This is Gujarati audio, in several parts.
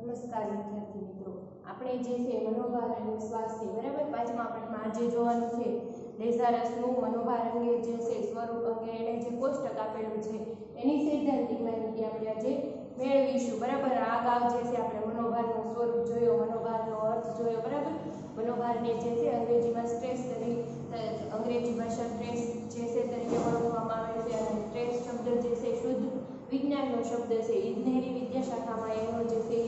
નમસ્કાર વિદ્યાર્થી મિત્રો, આપણે જે છે મનોભાર અને સ્વાસ્થ્ય બરાબર પાંચમા પાઠમાં આજે જોવાનું છે લેઝારસનું મનોભાર અંગે જે છે સ્વરૂપ અંગે એને જે કોષ્ટક આપેલું છે એની સૈદ્ધાંતિક માહિતી આપણે આજે મેળવીશું બરાબર। આગળ જે છે આપણે મનોભારનું સ્વરૂપ જોયો, મનોભારનો અર્થ જોયો બરાબર। મનોભારને જે છે અંગ્રેજીમાં સ્ટ્રેસ તરીકે અંગ્રેજી ભાષા સ્ટ્રેસ જે છે તરીકે ઓળખવામાં આવે છે અને સ્ટ્રેસ શબ્દ જે છે શુદ્ધ વિજ્ઞાનનો શબ્દ છે। ઇજનેરી વિદ્યાશાખામાં એનો જે છે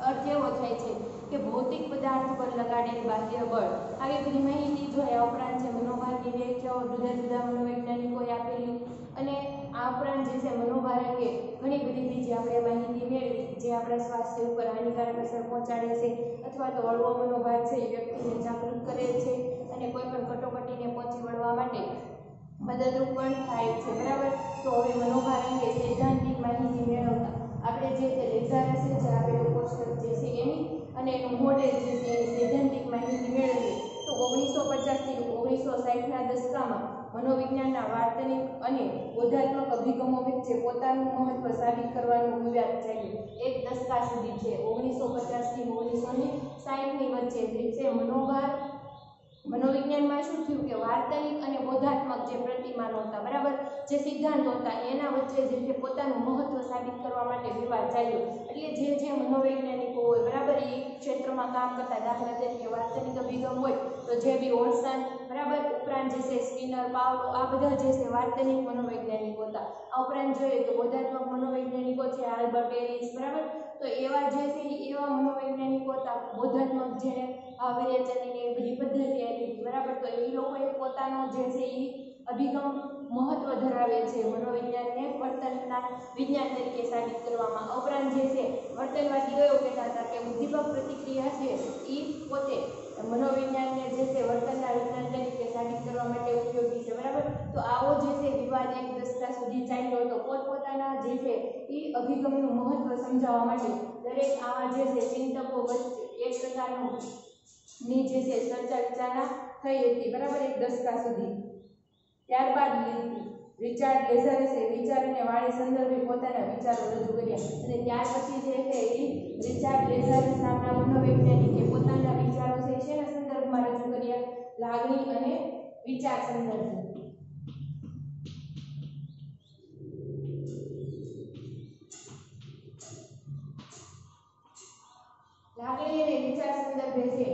अर्थ एवो थाय छे के भौतिक पदार्थ पर लगाडेल बाह्य बळ। આવી બધી માહિતી જોયા ઉપરાંત છે મનોભારની વ્યાખ્યાઓ જુદા જુદા મનોવૈજ્ઞાનિકોએ આપેલી અને આ ઉપરાંત જે છે મનોભાર અંગે ઘણી બધી બીજી આપણે માહિતી મેળવી જે આપણા સ્વાસ્થ્ય ઉપર હાનિકારક અસર પહોંચાડે છે અથવા તો હળવો મનોભાર છે એ વ્યક્તિને જાગૃત કરે છે અને કોઈ પણ કટોકટીને પહોંચી વળવા માટે મદદરૂપ પણ થાય છે બરાબર। તો હવે મનોભાર અંગે સૈદ્ધાંતિક માહિતી મેળવતા આપણે જે તે લેઝારસ છે આપેલું કોષ્ટક જે છે એની અને એનું મોડેલ જે છે એની સૈદ્ધાંતિક માહિતી મેળવીએ તો 1950 થી 1960ના દશકમાં મનોવિજ્ઞાનના વાર્તનિક અને બોધાત્મક અભિગમો વચ્ચે પોતાનું મહત્વ સાબિત કરવાનું વિવાદ ચાલ્યો। એક દશકા સુધી છે 1950 થી 1960ની વચ્ચે જે છે મનોવિજ્ઞાનમાં શું થયું કે વાર્તનિક અને બોધાત્મક જે પ્રતિમાનો હતા બરાબર, જે સિદ્ધાંતો હતા એના વચ્ચે જે છે પોતાનું મહત્વ સાબિત કરવા માટે વિવાદ ચાલ્યો। એટલે જે મનોવૈજ્ઞાનિકો હોય બરાબર એ ક્ષેત્રમાં કામ કરતા, દાખલા તરીકે વાર્તનિક અભિગમ હોય તો જે બી ઓલ્સન બરાબર, ઉપરાંત જે છે સ્કિનર, પાવલો, આ બધા જે છે વાર્તનિક મનોવૈજ્ઞાનિકો હતા। આ ઉપરાંત જોઈએ તો બોધાત્મક મનોવૈજ્ઞાનિકો છે આલ્બર્ટ એલિસ બરાબર, તો એવા જે છે એવા મનોવૈજ્ઞાનિકો હતા બોધાત્મક જેને વિરેચનની એ બધી પદ્ધતિ આપી બરાબર, તો એ લોકોએ પોતાનો જે છે એ અભિગમ મહત્વ ધરાવે છે મનોવિજ્ઞાનને વર્તનના વિજ્ઞાન તરીકે સાબિત કરવામાં। ઉપરાંત જે છે વર્તનવાદી કયો કહેતા હતા કે ઉદ્દીપક પ્રતિક્રિયા છે એ પોતે મનોવિજ્ઞાનને જે છે વર્તનના વિજ્ઞાન તરીકે સાબિત કરવા માટે ઉપયોગી છે બરાબર। તો આવો જે છે વિવાદ એક દશકા સુધી ચાલ્યો હતો। પોતપોતાના જે છે એ અભિગમનું મહત્વ સમજાવવા માટે દરેક આવા જે છે ચિંતકો વચ્ચે એક પ્રકારનું ની જે છે ચર્ચા વિચારણા થઈ હતી બરાબર એક દશકા સુધી। ત્યારબાદ રિચાર્ડ લેઝારસે વિચાર અને વાણી સંદર્ભે પોતાના વિચારો રજૂ કર્યા અને ત્યાર પછી જે છે એ રિચાર્ડ લેઝારસ નામના મનોવૈજ્ઞાનિકે પોતાના વિચારો છે શેના સંદર્ભમાં રજૂ કર્યા? લાગણી અને વિચાર સંદર્ભે। લાગણી અને વિચાર સંદર્ભે છે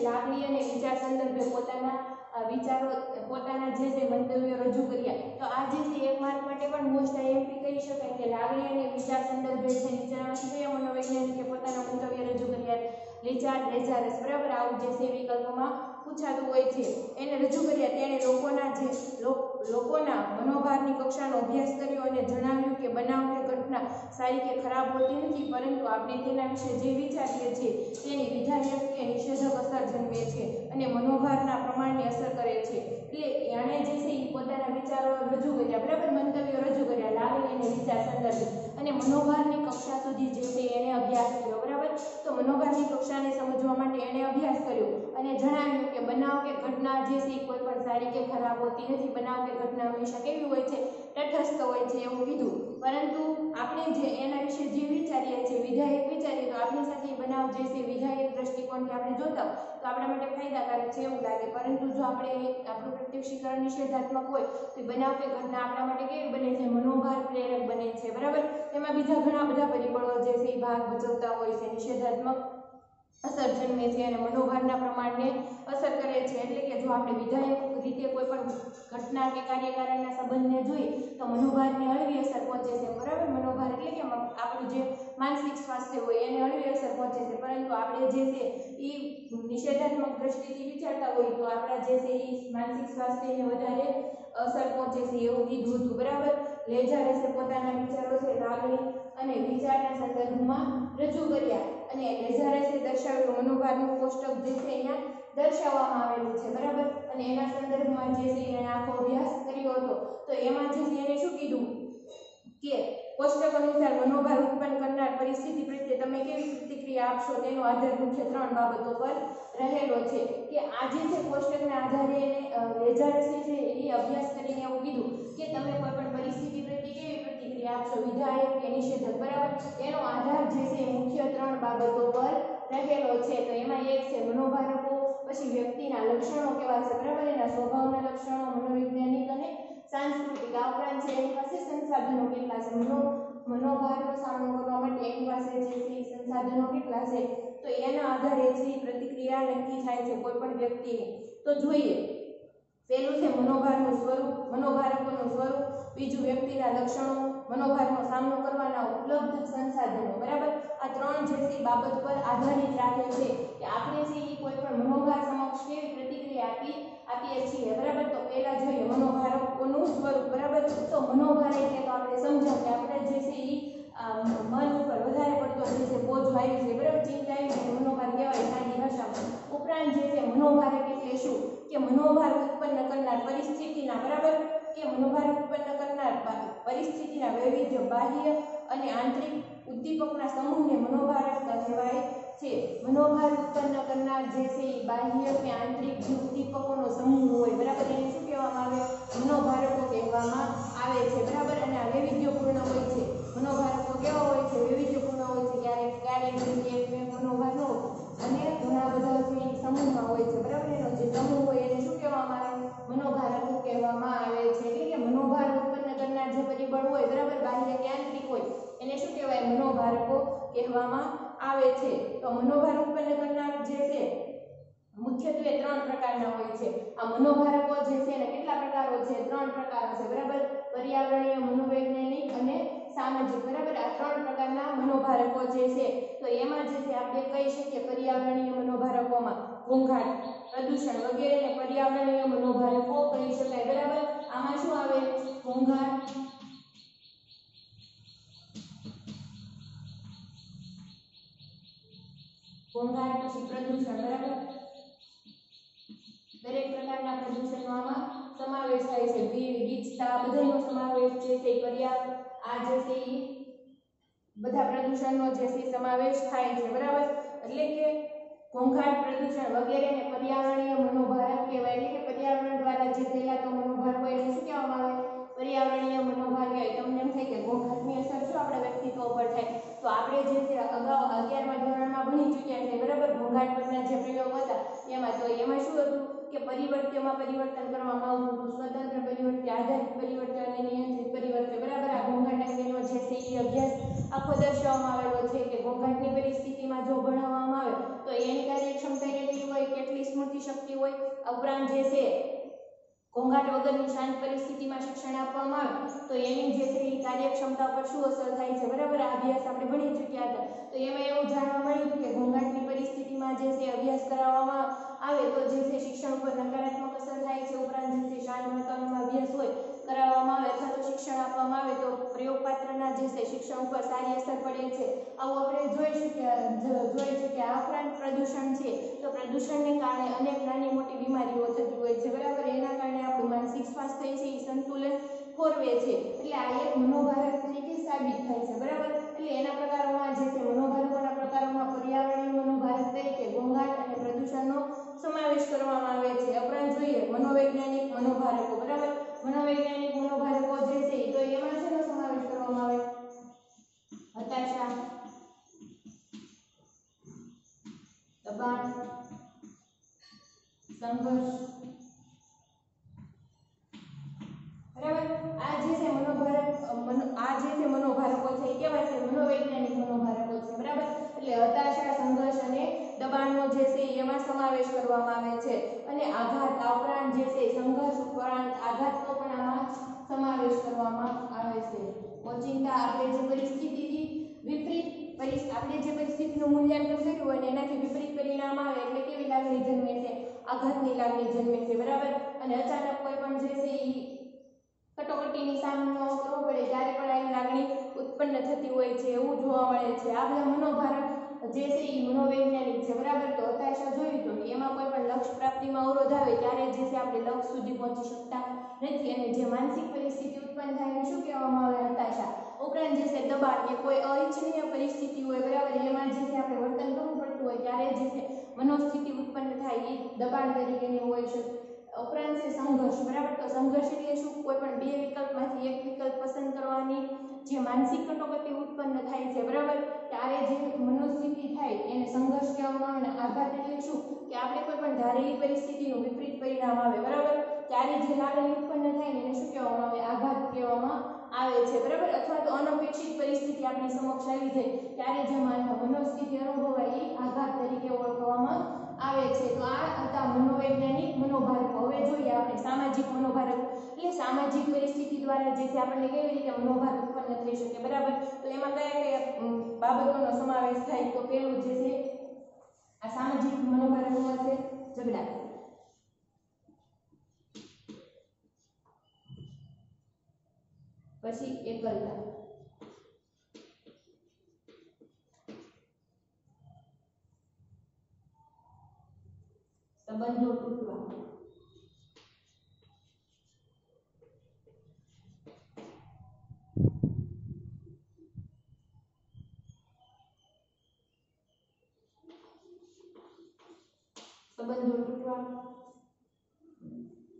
લાગણી અને વિચાર સંદર્ભે પોતાના જે મંતવ્યો રજૂ કર્યા। તો આ જે છે એક માર્ક માટે પણ મોસ્ટ આઈએમપી કહી શકાય કે લાગણી અને વિચાર સંદર્ભે છે નીચેનામાંથી કયા મનોવૈજ્ઞાનિકે પોતાના મંતવ્ય રજૂ કર્યા? રિચાર્ડ લેઝારસ બરાબર, આવું જે છે વિકલ્પોમાં પૂછાતું હોય છે એને રજૂ કર્યા। તેણે લોકોના મનોભારની કક્ષાનો અભ્યાસ કર્યો અને જણાવ્યું કે બનાવ કે ઘટના સારી કે ખરાબ હોતી નથી, પરંતુ આપણે તેના વિશે જે વિચારીએ છીએ તેની વિધાયક કે નિષેધક અસર જન્મે છે અને મનોભારના પ્રમાણને અસર કરે છે। એટલે એણે જે છે એ પોતાના વિચારો રજૂ કર્યા બરાબર, મંતવ્યો રજૂ કર્યા લાગણી અને વિચાર સંદર્ભે અને મનોભારની કક્ષા સુધી જે છે એને અભ્યાસ કર્યો બરાબર। તો મનોભારની કક્ષાને સમજવા માટે એણે અભ્યાસ કર્યો અને જણાવ્યું કે બનાવ કે ઘટના જે છે કોઈ પણ સારી કે ખરાબ હોતી નથી, બનાવ કે ઘટના હંમેશા કેવી હોય છે? તટસ્થ હોય છે એવું કીધું, પરંતુ આપણે જે એના વિશે જે વિચારીએ છીએ વિધાયક વિચારીએ તો આપણી સાથે બનાવ જે છે વિધાયક દ્રષ્ટિકોણથી આપણે જોતા તો આપણા માટે ફાયદાકારક છે એવું લાગે, પરંતુ જો આપણે આપણું પ્રત્યક્ષીકરણ નિષેધાત્મક હોય તો બનાવ કે ઘટના આપણા માટે કેવી બને છે? મનોભાર પ્રેરક બને છે બરાબર। એમાં બીજા ઘણા બધા પરિબળો જે છે એ ભાગ ભજવતા હોય છે, નિષેધાત્મક અસર જન્મે છે અને મનોભારના પ્રમાણને અસર કરે છે। એટલે કે જો આપણે વિધાયક રીતે કોઈ પણ ઘટના કે કાર્યકારણના સંબંધને જોઈએ તો મનોભારની હળવી અસર પહોંચે છે બરાબર। મનોભાર એટલે કે આપણું જે માનસિક સ્વાસ્થ્ય હોય એને હળવી અસર પહોંચે છે, પરંતુ આપણે જે છે એ નિષેધાત્મક દ્રષ્ટિથી વિચારતા હોય તો આપણા જે છે એ માનસિક સ્વાસ્થ્યને વધારે અસર પહોંચે છે એવું કીધું હતું બરાબર। લેઝારસે પોતાના વિચારો છે લાગણી અને વિચારના સંદર્ભમાં રજૂ કર્યા અને લેઝારસે દર્શાવેલું મનોભારનું કોષ્ટક જે છે અહીંયા દર્શાવવામાં આવેલું છે બરાબર, અને એના સંદર્ભમાં જે છે એને આખો અભ્યાસ કર્યો હતો। તો એમાં જે છે એને શું કીધું કે કોષ્ટક અનુસાર મનોભાર ઉત્પન્ન કરનાર પરિસ્થિતિ પ્રત્યે તમે કેવી પ્રતિક્રિયા આપશો તેનો આધાર મુખ્ય 3 બાબતો પર રહેલો છે કે આ જે છે કોષ્ટકના આધારે લેઝાર્ડસે છે એ અભ્યાસ કરીને એવું કીધું કે તમે કોઈ પણ પરિસ્થિતિ પ્રત્યે કેવી પ્રતિક્રિયા આપશો, વિધાયક કે નિષેધક, બરાબર. એનો આધાર જે છે મુખ્ય 3 બાબતો પર રહેલો છે. તો એમાં એક છે મનોભારકો, પછી વ્યક્તિના લક્ષણો કેવા છે, બરાબર, એના સ્વભાવના લક્ષણો, મનોવૈજ્ઞાનિક અને સાંસ્કૃતિક. આ ઉપરાંત છે એની પાસે સંસાધનો કેટલા છે, મનોભારનો સામનો કરવા માટે એની પાસે જે છે સંસાધનો કેટલા છે, તો એના આધારે જે પ્રતિક્રિયા નક્કી થાય છે કોઈ પણ વ્યક્તિની. તો જોઈએ, પહેલું છે મનોભારનું સ્વરૂપ, મનોભારકોનું સ્વરૂપ, બીજું વ્યક્તિના લક્ષણો, મનોભારનો સામનો કરવાના ઉપલબ્ધ સંસાધનો, બરાબર. આ 3 જે છે બાબત પર આધારિત રાખે છે કે આપણે છે એ કોઈ પણ મનોભાર સમક્ષ કેવી પ્રતિક્રિયા આપીએ છીએ, બરાબર. તો પહેલા જોઈએ મનોભારકોનું સ્વરૂપ, બરાબર. તો મનોભાર એટલે તો આપણે સમજાવ કે આપણે જે છે એ મન ઉપર વધારે પડતો જે છે બોજ આવી છે, બરાબર, ચિંતા આવી છે, મનોભાર કહેવાય સાદી ભાષામાં. ઉપરાંત જે છે મનોભાર એટલે શું કે મનોભાર ઉત્પન્ન કરનાર પરિસ્થિતિના, બરાબર, કે મનોભાર ઉત્પન્ન કરનાર પરિસ્થિતિના વૈવિધ્ય, બાહ્ય અને આંતરિક ઉદ્દીપકના સમૂહને મનોભારક કહેવાય છે. મનોભાર ઉત્પન્ન કરનાર જે છે એ બાહ્ય કે આંતરિક ઉદ્દીપકોનો સમૂહ હોય, બરાબર, એને શું કહેવામાં આવે, મનોભારકો કહેવામાં આવે છે, બરાબર. અને આ વૈવિધ્યપૂર્ણ હોય છે. મનોભારકો કેવા હોય છે, વૈવિધ્યપૂર્ણ હોય છે. ક્યારેક મનોભારનો અને ઘણા બધા જે સમૂહમાં હોય છે, બરાબર. એનો જે સમૂહ હોય એને શું કહેવામાં આવે, મનોભારકો કહેવામાં આવે છે. એટલે કે મનોભાર ઉત્પન્ન કરનાર જે પરિબળ હોય, બરાબર, બાહ્ય કે આંતરિક હોય, એને શું કહેવાય, મનોભારકો કહેવામાં આવે છે. તો મનોભાર ઉત્પન્ન કરનાર જે છે મુખ્યત્વે 3 પ્રકારના હોય છે. આ મનોભારકો જે છે એને કેટલા પ્રકારો છે, 3 પ્રકારો છે, બરાબર. પર્યાવરણીય, મનોવૈજ્ઞાનિક અને સામાજિક, બરાબર. આ 3 પ્રકારના મનોભારકો જે છે, તો એમાં જે છે આપણે કહી શકીએ પર્યાવરણીય મનોભારકોમાં ઘોંઘાટ, પ્રદૂષણ વગેરેને પર્યાવરણીય મનોભારકો કહી શકાય, બરાબર. આમાં શું આવે, ઘોંઘાટ, પછી પ્રદૂષણ, બરાબર. દરેક પ્રકારના પ્રદૂષણનો આમાં સમાવેશ થાય છે. ભીડ, ગીચતા બધાનો સમાવેશ જે છે આ જે છે એ બધા પ્રદૂષણનો જે છે સમાવેશ થાય છે, બરાબર. એટલે કે ઘોંઘાટ, પ્રદૂષણ વગેરેને પર્યાવરણીય મનોભારક કહેવાય. એટલે કે પર્યાવરણ દ્વારા જે ફેલાતો મનોભાર હોય એને શું કહેવામાં આવે, પર્યાવરણીય મનોભાર કહેવાય. તમને એમ થાય કે ઘોંઘાટની અસર શું આપણા વ્યક્તિત્વ ઉપર થાય, તો આપણે જે છે અગાઉ 11મા ધોરણમાં ભણી ચૂક્યા છે, બરાબર. ઘોંઘાટ પરના જે પ્રયોગ હતા એમાં શું હતું કે પરિવર્તન કરવામાં આવતું હતું, સ્વતંત્ર પરિવર્તન, આધારિત પરિવર્તન અને નિયંત્રિત પરિવર્તન, બરાબર. આ ઘોંઘાટ અંગેનો જે છે એ અભ્યાસ આખો દર્શાવવામાં આવેલો છે કે ઘોંઘાટની પરિસ્થિતિમાં જો ભણાવવામાં આવે તો એની કાર્યક્ષમતા કેટલી હોય, કેટલી સ્મૃતિ શક્તિ હોય. ઉપરાંત જે છે ઘોંઘાટ વગરની શાંત પરિસ્થિતિમાં શિક્ષણ આપવામાં આવે તો એની જે છે એ કાર્યક્ષમતા પર શું અસર થાય છે, બરાબર. આ અભ્યાસ આપણે ભણી ચૂક્યા હતા. તો એમાં એવું જાણવા મળ્યું કે ઘોંઘાટની પરિસ્થિતિમાં જે છે અભ્યાસ કરાવવામાં આવે તો જે છે શિક્ષણ ઉપર નકારાત્મક અસર થાય છે. ઉપરાંત જે છે શાંત વાતાવરણમાં અભ્યાસ હોય કરાવવામાં આવે અથવા તો શિક્ષણ આપવામાં આવે તો પ્રયોગપાત્રના જે છે શિક્ષણ ઉપર સારી અસર પડે છે. આવું આપણે જોઈ શકીએ. આ ઉપરાંત પ્રદૂષણ છે તો પ્રદૂષણને કારણે અનેક નાની મોટી બીમારીઓ થતી હોય છે, બરાબર. એના કારણે આપણું માનસિક સ્વાસ્થ્ય છે એ સંતુલન ખોરવે છે. એટલે આ એક મનોભારક તરીકે સાબિત થાય છે, બરાબર. એટલે એના પ્રકારોમાં જે છે મનોભારકોના પ્રકારોમાં પર્યાવરણીય મનોભારક તરીકે ઘોંઘાટ અને પ્રદૂષણનો સમાવેશ કરવામાં આવે છે. ઉપરાંત જોઈએ મનોવૈજ્ઞાનિક મનોભારકો, બરાબર. મનોવૈજ્ઞાનિક મનોભારકો જે છે તો એમાં શેનો સમાવેશ કરવામાં આવે, હતાશા, દબાણ, સંઘર્ષ, બરાબર. આ જે છે મનોભારકો છે એ કેવા છે, મનોવૈજ્ઞાનિક મનોભારકો છે, બરાબર. એટલે હતાશા, સંઘર્ષ અને દબાણનો જે છે એમાં સમાવેશ કરવામાં આવે છે. અને આઘાત, આ ઉપરાંત જે છે સંઘર્ષ ઉપરાંત આઘાતનો પણ આમાં સમાવેશ કરવામાં આવે છે. ઓચિંતા આપણે જે પરિસ્થિતિથી વિપરીત આપણે જે પરિસ્થિતિનું મૂલ્યાંકન કર્યું હોય અને એનાથી વિપરીત પરિણામ આવે એટલે કેવી લાગણી જન્મે છે, આઘાતની લાગણી જન્મે છે, બરાબર. અને અચાનક કોઈ પણ જે છે એ કટોકટીની સામનો કરવો પડે ત્યારે પણ આવી લાગણી ઉત્પન્ન થતી હોય છે, એવું જોવા મળે છે. આ બધા મનોભારક જે છે એ મનોવૈજ્ઞાનિક છે, બરાબર. તો હતાશા જોયું તો એમાં કોઈ પણ લક્ષ્ય પ્રાપ્તિમાં અવરોધ આવે ત્યારે જે છે આપણે લક્ષ્ય સુધી પહોંચી શકતા નથી અને જે માનસિક પરિસ્થિતિ ઉત્પન્ન થાય એને શું કહેવામાં આવે, હતાશા. ઉપરાંત જે છે દબાણ કે કોઈ અનિચ્છનીય પરિસ્થિતિ હોય બરાબર, એમાં જે છે આપણે વર્તન કરવું પડતું હોય ત્યારે જે છે મનોસ્થિતિ ઉત્પન્ન થાય એ દબાણ તરીકેની હોય છે. ઉપરાંત છે સંઘર્ષ બરાબર, તો સંઘર્ષ એટલે શું? કોઈ પણ બે વિકલ્પમાંથી એક વિકલ્પ પસંદ કરવાની જે માનસિક કટોકટી ઉત્પન્ન થાય છે બરાબર, ત્યારે જે મનોસ્થિતિ થાય એને સંઘર્ષ કહેવામાં આવે. આઘાત એટલે શું? કે આપણે કોઈ પણ ધારેલી પરિસ્થિતિનું વિપરીત પરિણામ આવે બરાબર, ત્યારે જે લાગણી ઉત્પન્ન થાય એને શું કહેવામાં આવે? આઘાત કહેવામાં આવે છે બરાબર. અથવા તો અનપેક્ષિત પરિસ્થિતિ આપણી સમક્ષ આવી જાય ત્યારે જે મનોસ્થિતિ અનુભવાય એ આઘાત તરીકે ઓળખવામાં આવે છે. તો આ હતા મનોવૈજ્ઞાનિક મનોભારકો. હવે જોઈએ આપણે સામાજિક મનોભારકો. એટલે સામાજિક પરિસ્થિતિ દ્વારા જે છે આપણને કેવી રીતે મનોભાર ઉત્પન્ન થઈ શકે બરાબર. તો એમાં કયા કયા બાબતોનો સમાવેશ થાય? તો પહેલું જે છે આ સામાજિક મનોભારકોમાં છે ઝઘડા, પછી એકલતા, સંબંધો તૂટવા,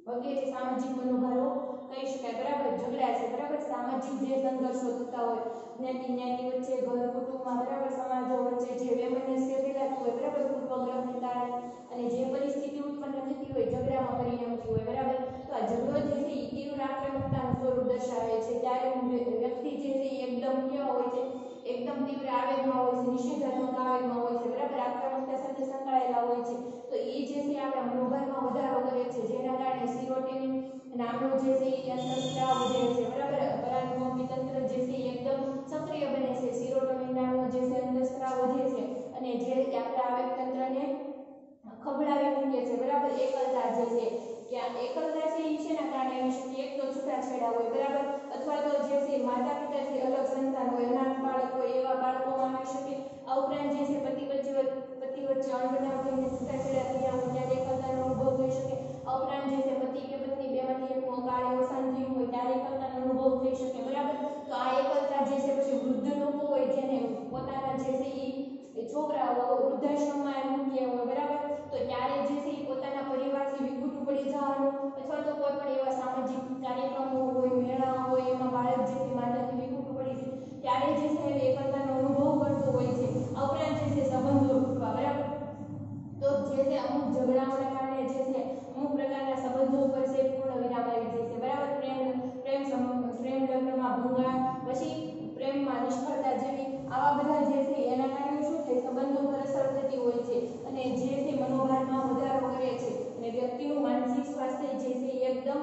વગેરે સામાજિક મનોભારો કહી શકાય બરાબર. ઝઘડા છે બરાબર, સામાજિક જે સંઘર્ષો થતા હોય જ્ઞાતિ વચ્ચે, ઘર કુટુંબમાં બરાબર, સમાજો વચ્ચે જે વૈમનસ્ય ફેલાતું હોય બરાબર, પૂર્વગ્રહને કારણે, અને જે પરિસ્થિતિ ઉત્પન્ન થતી હોય ઝઘડામાં પરિણમતી હોય બરાબર. તો આ ઝઘડો જે છે એ તીવ્ર આક્રમકતાનું સ્વરૂપ દર્શાવે છે. ત્યારે વ્યક્તિ જે છે એકદમ કેવા હોય છે? એકદમ તીવ્ર આવેગમાં હોય છે, નિષેધાત્મક આવેગમાં હોય છે બરાબર, આક્રમકતા સાથે સંકળાયેલા હોય છે. તો એ જે છે આપણા મનોભારમાં વધારો કરે છે, જેના કારણે સિરોટીન નામનો જે છે એ અંતઃસ્ત્રાવ વધે છે બરાબર. પરાન્નભૂમિ તંત્ર જે છે એ એકદમ સક્રિય બને છે, સિરોટોનિન નામનો જે છે અંતઃસ્ત્રાવ વધે છે અને જે આપણા આવેગ તંત્રને ખબડાવી મૂકે છે બરાબર. એકલતા જે છે કે એકલતા છે એ શેના કારણે આવી શકે? એક તો છૂટાછેડા હોય બરાબર, અથવા તો જે છે માતા પિતાથી અલગ સંતાન હોય, અનાથ બાળક હોય, એવા બાળકોમાં આવી શકે. આ ઉપરાંત જે છે પતિ વચ્ચે અણબનાવ થઈને છૂટાછેડા થયા હોય ત્યારે એકલતાનો અનુભવ થઈ શકે. આ ઉપરાંત જે છે પતિ કે પત્ની બેમાંથી એકનું અકાળે અવસાન થયું હોય ત્યારે એકલતાનો અનુભવ થઈ શકે બરાબર. તો આ એકલતા જે છે પછી વૃદ્ધ લોકો હોય જેને પોતાના જે છે એ છોકરાઓ વૃદ્ધાશ્રમમાં મૂક્યા હોય બરાબર, તો ત્યારે જે છે એ પોતાના પરિવારથી વિખૂટું પડી જવાનું, અથવા તો કોઈ પણ એવા સામાજિક કાર્યક્રમો હોય, મેળાઓ હોય, એમાં બાળક જે છે માતાથી વિખૂટું પડી જાય ત્યારે જે છે એકલતાનો અનુભવ કરતો હોય છે. આ ઉપરાંત જે છે સંબંધો તૂટવા બરાબર, તો જે છે અમુક ઝઘડાઓના કારણે જે છે અમુક પ્રકારના સંબંધો ઉપર છે પૂર્ણ વિરામ આવી જાય છે બરાબર. પ્રેમ લગ્નમાં ભંગાણ, પછી પ્રેમમાં નિષ્ફળતા જેવી આવા બધા જે છે એના કારણે શું થાય? સંબંધો પર અસર થતી હોય છે અને જે છે મનોભારમાં વધારો કરે છે અને વ્યક્તિનું માનસિક સ્વાસ્થ્ય જે છે એકદમ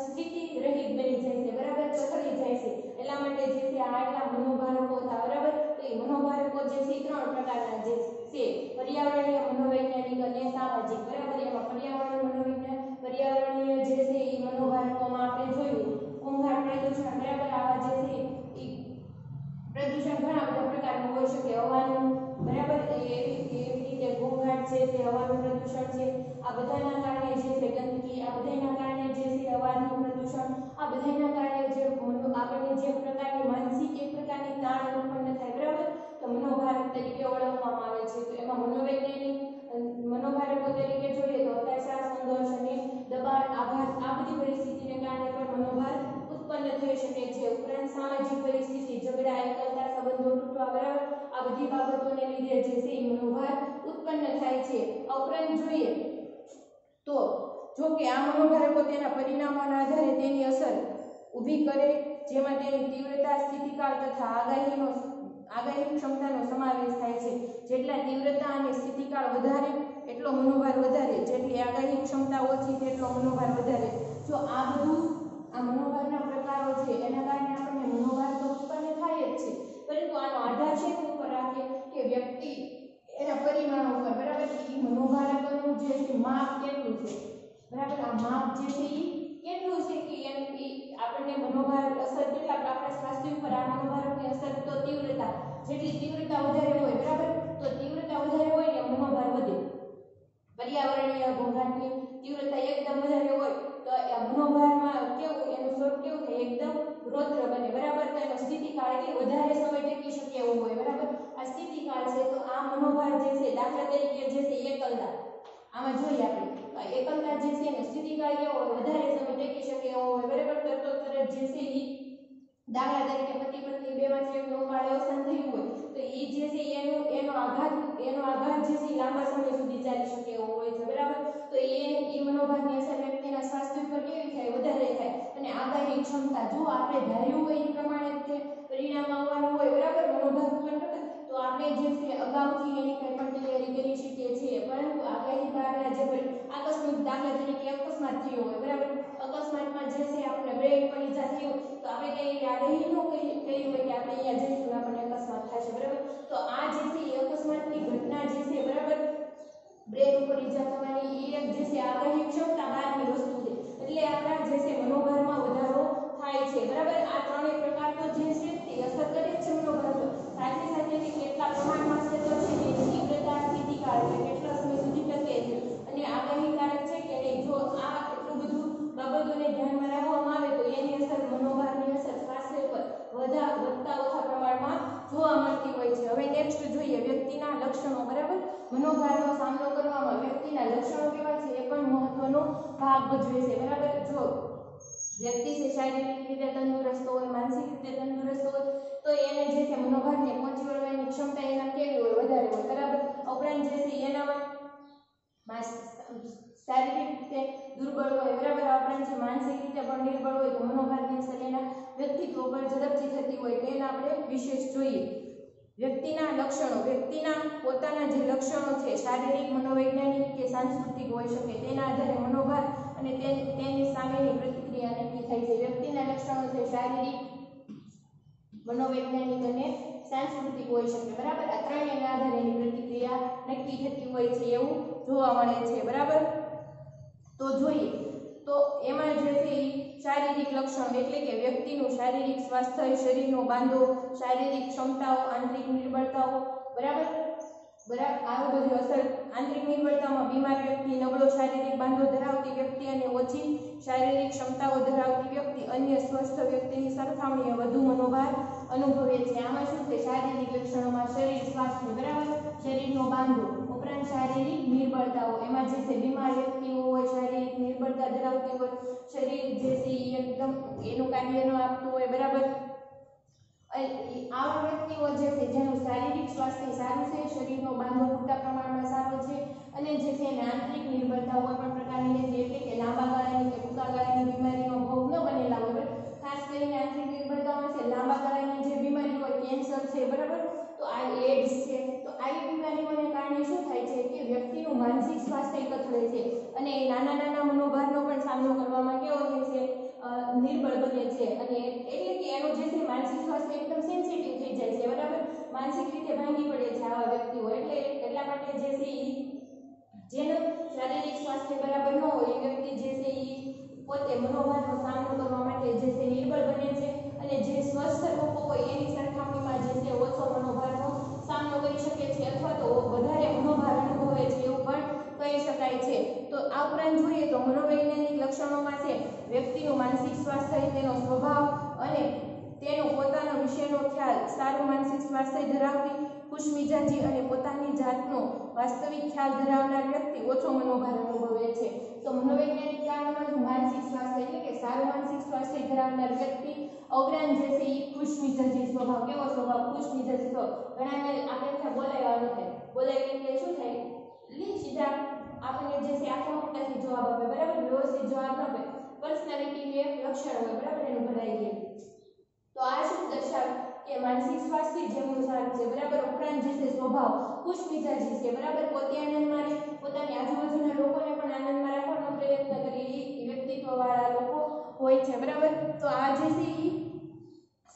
સ્થિતિ રહિત બની જાય છે બરાબર, કથળી જાય છે. એટલા માટે જે છે આટલા મનોભારકો હતા બરાબર. તો એ મનોભારકો જે છે ત્રણ પ્રકારના જે છે: પર્યાવરણીય, મનોવૈજ્ઞાનિક અને સામાજિક બરાબર. એમાં પર્યાવરણીય જે છે એ મનોભારકોમાં આપણે જોયું ઘોંઘાટ, પ્રદૂષણ બરાબર. આવા જે છે એ પ્રદૂષણ ઘણા બધા પ્રકારનું હોઈ શકે, હવાનું બરાબર, એવી રીતે ઘોંઘાટ છે તે હવાનું પ્રદૂષણ છે. આ બધાના કારણે જે છે ગંદકી, આ બધાના કારણે જે છે અવાજનું પ્રદૂષણ, આ બધાના કારણે જે આપણને જે પ્રકારની માનસિક એક પ્રકારની તાણ ઉત્પન્ન થાય બરાબર, તો મનોભારક તરીકે ઓળખવામાં આવે છે. તો એમાં મનોવૈજ્ઞાનિક મનોભારકો તરીકે જોઈએ તો હતાશા, સંઘર્ષ અને દબાણ, આઘાત, આ બધી પરિસ્થિતિને કારણે પણ મનોભાર ઉત્પન્ન થઈ શકે છે. ઉપરાંત સામાજિક પરિસ્થિતિ, ઝઘડા, એકલતા, સંબંધો તૂટવા બરાબર, આ બધી બાબતોને લીધે જે છે એ મનોભાર ઉત્પન્ન થાય છે. આ ઉપરાંત જોઈએ તો જો કે આ મનોભારકો તેના પરિણામોના આધારે તેની અસર ઊભી કરે, જેમાં તેની તીવ્રતા, સ્થિતિકાળ તથા આગાહી ક્ષમતાનો સમાવેશ થાય છે. જેટલા તીવ્રતા અને સ્થિતિકાળ વધારે એટલો મનોભાર વધારે, જેટલી આગાહી ક્ષમતા ઓછી તેટલો મનોભાર વધારે. જો આ બધું આ મનોભારના પ્રકારો છે એના કારણે આપણને મનોભાર તો ઉત્પન્ન થાય જ છે, પરંતુ આનો આધાર શેના ઉપર રાખે કે વ્યક્તિ એના પરિમાણો ઉપર બરાબર. એ મનોભારકોનું જે છે માપ કેટલું છે બરાબર, આ માપ જે છે એ કેટલું છે કે આપણને મનોભાર અસર કેટલા આપણા સ્વાસ્થ્ય ઉપર આ મનોભારકની અસર, તો તીવ્રતા, જેટલી તીવ્રતા વધારે હોય બરાબર, તો તીવ્રતા વધારે હોય ને મનોભાર વધે. પર્યાવરણીય ઘોંઘાટની તીવ્રતા એકદમ વધારે હોય તો આ મનોભારમાં કેવું એનું સ્વરૂપ કેવું થાય? એકદમ રૌદ્ર બને બરાબર. તો એનો સ્થિતિકાળ સ્થિતિકાળ એટલે વધારે સમય ટકી શકે એવો હોય બરાબર આ સ્થિતિકાળ છે તો આ મનોભાર જે છે દાખલા તરીકે જે છે એકલતા આમાં જોઈએ આપણે એકલતા જે છે ને સ્થિતિકાળ કેવો હોય વધારે સમય ટકી શકે એવો હોય બરાબર તરત જે છે ઈ દાખલા તરીકે પતિ પત્ની બેમાંથી એકનું કાળે અવસાન થયું હોય તો ઈ જે છે એનો આઘાત જે છે લાંબા સમય સુધી ચાલી શકે એવો હોય છે બરાબર તો એ મનોભારની અસર વ્યક્તિના સ્વાસ્થ્ય પર કેવી થાય વધારે થાય અને આગાહી ક્ષમતા જો આપણે ધાર્યું હોય એ પ્રમાણે તે પરિણામ આવવાનું હોય બરાબર મનોભાર ઉપર તો આપણે જે છે અગાઉથી એની કંઈ પણ તૈયારી કરી શકીએ છીએ પરંતુ આગાહી બહારના જે આકસ્મિક દાખલા તરીકે અકસ્માત થયો હોય બરાબર અકસ્માતમાં જે છે આપણે બ્રેક પર ઈજા થઈ હોય તો આપણે કઈ આગાહી ન કરી હોય કે આપણે અહીંયા જઈશું આપણને અકસ્માત થશે બરાબર તો આ જે છે એ અકસ્માતની ઘટના જે છે બરાબર બ્રેક ઉપર ઈજા થવાની એ એક જે છે આગાહી ક્ષમતા બહારની વસ્તુ છે એટલે આપણા જે છે મનોભારમાં વધારો થાય છે બરાબર આ ત્રણેય પ્રકાર તો જે છે તે અસર કરે છે મનોભાર પર સાથે સાથે તે કેટલા પ્રમાણમાં છે તો છે એની તીવ્રતા સ્થિતિકાળ એટલે કેટલા સમય સુધી ટકે છે અને આગાહીકારક છે કે નહીં જો આ એટલું બધું બાબતોને ધ્યાનમાં રાખવામાં આવે તો એની અસર મનોભારની અસર સ્વાસ્થ્ય પર વધતા ઓછા પ્રમાણમાં જોવા મળતી હોય છે હવે નેક્સ્ટ જોઈએ વ્યક્તિના લક્ષણો બરાબર મનોભારનો સામનો કરવામાં વ્યક્તિના લક્ષણો કેવા છે એ પણ મહત્વનો ભાગ ભજવે છે બરાબર જો વ્યક્તિ છે શારીરિક રીતે તંદુરસ્ત હોય માનસિક રીતે તંદુરસ્ત હોય તો એને જે છે મનોભારને પહોંચી વળવાની ક્ષમતા એના કેવી હોય વધારે હોય બરાબર ઉપરાંત જે છે એનામાં શારીરિક રીતે દુર્બળ હોય બરાબર ઉપરાંત જે માનસિક રીતે પણ નિર્બળ હોય તો મનોભારની અસર એના વ્યક્તિત્વ પર ઝડપથી થતી હોય તેને આપણે વિશેષ જોઈએ વ્યક્તિના લક્ષણો વ્યક્તિના પોતાના જે લક્ષણો છે શારીરિક મનોવૈજ્ઞાનિક કે સાંસ્કૃતિક હોઈ શકે તેના આધારે મનોભાર અને તેની સામેની પ્રતિક્રિયા નક્કી થાય છે વ્યક્તિના લક્ષણો છે શારીરિક મનોવૈજ્ઞાનિક અને સાંસ્કૃતિક હોઈ શકે બરાબર આ ત્રણેયના આધારે એની પ્રતિક્રિયા નક્કી થતી હોય છે એવું જોવા મળે છે બરાબર તો જોઈએ તો એમાં જે છે શારીરિક લક્ષણ એટલે કે વ્યક્તિનું શારીરિક સ્વાસ્થ્ય શરીરનો બાંધો શારીરિક ક્ષમતાઓ આંતરિક નિર્બળતાઓ બરાબર આવું બધું અસર આંતરિક નિર્બળતામાં બીમાર વ્યક્તિ નબળો શારીરિક બાંધો ધરાવતી વ્યક્તિ અને ઓછી શારીરિક ક્ષમતાઓ ધરાવતી વ્યક્તિ અન્ય સ્વસ્થ વ્યક્તિની સરખામણીએ વધુ મનોભાર અનુભવે છે આમાં શું છે શારીરિક લક્ષણોમાં શરીર સ્વાસ્થ્ય બરાબર શરીરનો બાંધો ઉપરાંત શારીરિક નિર્બળતાઓ એમાં જે છે બીમાર વ્યક્તિઓ હોય શારીરિક નિર્બળતા ધરાવતી હોય શરીર જે છે એકદમ એનું કાર્ય ન આપતું હોય બરાબર આવા વ્યક્તિઓ જે છે જેનું શારીરિક સ્વાસ્થ્ય સારું છે શરીરનો બાંધો પૂરતા પ્રમાણમાં સારો છે અને જે છે એને આંતરિક નિર્બળતા કોઈ પણ પ્રકારની નથી એટલે કે લાંબા ગાળાની કે ટૂંકા ગાળાની બીમારીનો ભોગ ન બનેલા હોય ખાસ કરીને આંતરિક નિર્બળતામાં છે લાંબા ગાળાની જે બીમારી હોય કેન્સર છે બરાબર તો આ એડ્સ છે તો આવી બીમારીઓને કારણે શું થાય છે કે વ્યક્તિનું માનસિક સ્વાસ્થ્ય કથળે છે અને નાના મનોભારનો પણ સામનો કરવામાં કેવો થાય છે નિર્બળ બને છે અને એટલે કે એનું જે છે માનસિક સ્વાસ્થ્ય એકદમ સેન્સિટિવ થઈ જાય છે બરાબર માનસિક રીતે ભાંગી પડે છે આવા વ્યક્તિઓ એટલે એટલા માટે જે છે જેનું શારીરિક સ્વાસ્થ્ય બરાબર ન હોય એ વ્યક્તિ જે છે એ પોતે મનોભારનો સામનો કરવા માટે જે છે નિર્બળ બને છે અને જે સ્વસ્થ લોકો હોય એની સરખામણીમાં જે છે ઓછો મનોભારનો સામનો કરી શકે છે અથવા તો વધારે મનોભાર અનુભવે છે એવું પણ કહી શકાય છે તો આ ઉપરાંત જોઈએ તો મનોવૈજ્ઞાનિક લક્ષણોમાં છે વ્યક્તિનું માનસિક સ્વાસ્થ્ય તેનો સ્વભાવ અને તેનો પોતાનો વિષયનો ખ્યાલ સારું માનસિક સ્વાસ્થ્ય ધરાવતી ખુશમિજાજી અને પોતાની જાતનો વાસ્તવિક ખ્યાલ ધરાવનાર વ્યક્તિ ઓછો મનોભાર અનુભવે છે તો મનોવૈજ્ઞાનિક કારણોમાં માનસિક સ્વાસ્થ્ય એટલે કે સારું માનસિક સ્વાસ્થ્ય ધરાવનાર વ્યક્તિ ઉપરાંત જે છે એ ખુશમિજાજી સ્વભાવ કેવો સ્વભાવ ખુશમિજાજી સ્વભાવ ઘણા આપણે બોલાવવાનું થાય બોલાવી એટલે શું થાય સીધા આપણને જે છે આત્મહત્યાથી જવાબ આપે બરાબર વ્યવસ્થિત જવાબ આપે પર્સનાલિટીનું એક લક્ષણ હોય બરાબર એનું ભરાઈ ગયું તો આ શું દર્શાવે કે માનસિક સ્વાસ્થ્ય જેમનું સારું છે બરાબર ઉપરાંત જે છે સ્વભાવ ખુશમિજાજી છે બરાબર પોતે આનંદમાં રહે પોતાની આજુબાજુના લોકોને પણ આનંદમાં રાખવાનો પ્રયત્ન કરે એ વ્યક્તિત્વવાળા લોકો હોય છે બરાબર તો આ જે છે એ